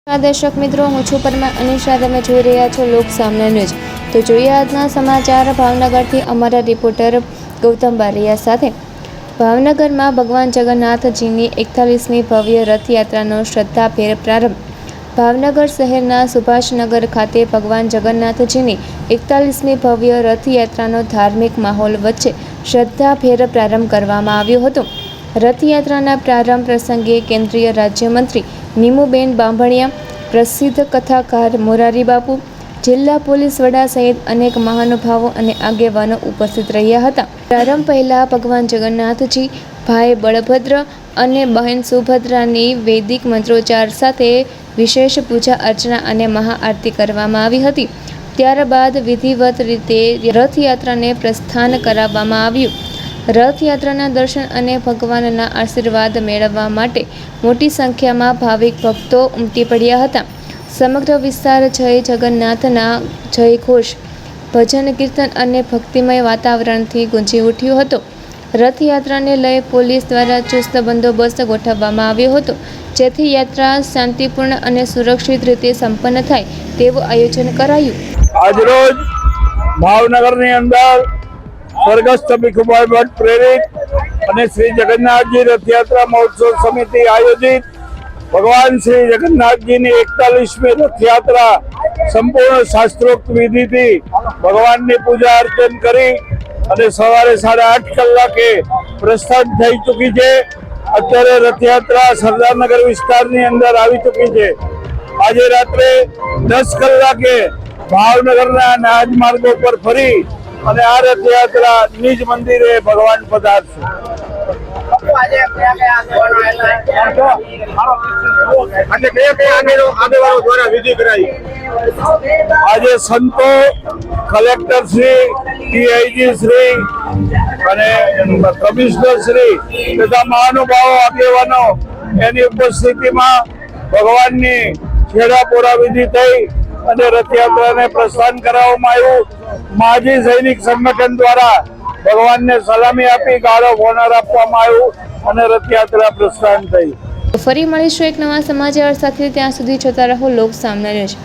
દર્શક મિત્રો, હું છું પરમાર અનિશા. તમે જોઈ રહ્યા છો લોક સામના ન્યૂઝ. તો જોઈએ આજના સમાચાર ભાવનગરથી અમારા રિપોર્ટર ગૌતમ બારૈયા સાથે. ભાવનગરમાં ભગવાન જગન્નાથજીની 41મી ભવ્ય રથયાત્રાનો શ્રદ્ધાભેર પ્રારંભ. ભાવનગર શહેરના સુભાષનગર ખાતે ભગવાન જગન્નાથજીની 41મી ભવ્ય રથયાત્રાનો ધાર્મિક માહોલ વચ્ચે શ્રદ્ધાભેર પ્રારંભ કરવામાં આવ્યો હતો. રથયાત્રાના પ્રારંભ પ્રસંગે કેન્દ્રીય રાજ્યમંત્રી નીમુબેન બાંભણિયા, પ્રસિદ્ધ કથાકાર મોરારી બાપુ, જિલ્લા પોલીસ વડા સહિત અનેક મહાનુભાવો અને આગેવાનો ઉપસ્થિત રહ્યા હતા. પ્રારંભ પહેલા ભગવાન જગન્નાથજી, ભાઈ બળભદ્ર અને બહેન સુભદ્રાની વૈદિક મંત્રોચ્ચાર સાથે વિશેષ પૂજા અર્ચના અને મહાઆરતી કરવામાં આવી હતી. ત્યારબાદ વિધિવત રીતે રથયાત્રાને પ્રસ્થાન કરાવવામાં આવ્યું. રથયાત્રાના દર્શન અને ભગવાનના આશીર્વાદ મેળવવા માટે મોટી સંખ્યામાં ભાવિક ભક્તો ઉમટી પડ્યા હતા. સમગ્ર વિસ્તાર જય જગન્નાથના જયઘોષ, ભજન કીર્તન અને ભક્તિમય વાતાવરણથી ગુંજી ઉઠ્યો હતો. રથયાત્રાને લઈ પોલીસ દ્વારા ચુસ્ત બંદોબસ્ત ગોઠવવામાં આવ્યો હતો, જેથી યાત્રા શાંતિપૂર્ણ અને સુરક્ષિત રીતે સંપન્ન થાય તેવું આયોજન કરાયું. આજરોજ ભાવનગરની અંદર સ્વર્ગસ્થ ભીખુભાઈ ભટ્ટ પ્રેરિત અને શ્રી જગન્નાથજી રથયાત્રા મહોત્સવ સમિતિ આયોજિત ભગવાન શ્રી જગન્નાથજીની 41મી રથયાત્રા સંપૂર્ણ શાસ્ત્રોક્ત વિધિથી ભગવાનની પૂજા અર્ચન કરી અને સવારે 8:30 કલાકે પ્રસ્થાન થઈ ચૂકી છે. અત્યારે રથયાત્રા સરદારનગર વિસ્તારની અંદર આવી ચૂકી છે. આજે રાત્રે 10 કલાકે ભાવનગરના રાજમાર્ગો પર ફરી અને આ રથયાત્રા નિજ મંદિરે ભગવાન પધારશે. આજે સંતો, કલેક્ટર શ્રી, ડીઆઈજી શ્રી અને કમિશનર શ્રી તથા મહાનુભાવો આગેવાનો એની ઉપસ્થિતિમાં ભગવાનની છેડાપોરા વિધિ થઈ અને રથયાત્રાને પ્રસ્થાન કરાવવામાં આવ્યું. માજી સૈનિક સંગઠન દ્વારા ભગવાનને સલામી આપી ગાળો હોનર આપવામાં આવ્યું અને રથયાત્રા પ્રસ્થાન થઈ. ફરી મળીશું એક નવા સમાચાર સાથે. ત્યાં સુધી જોતા રહો લોક સામના ન્યૂઝ.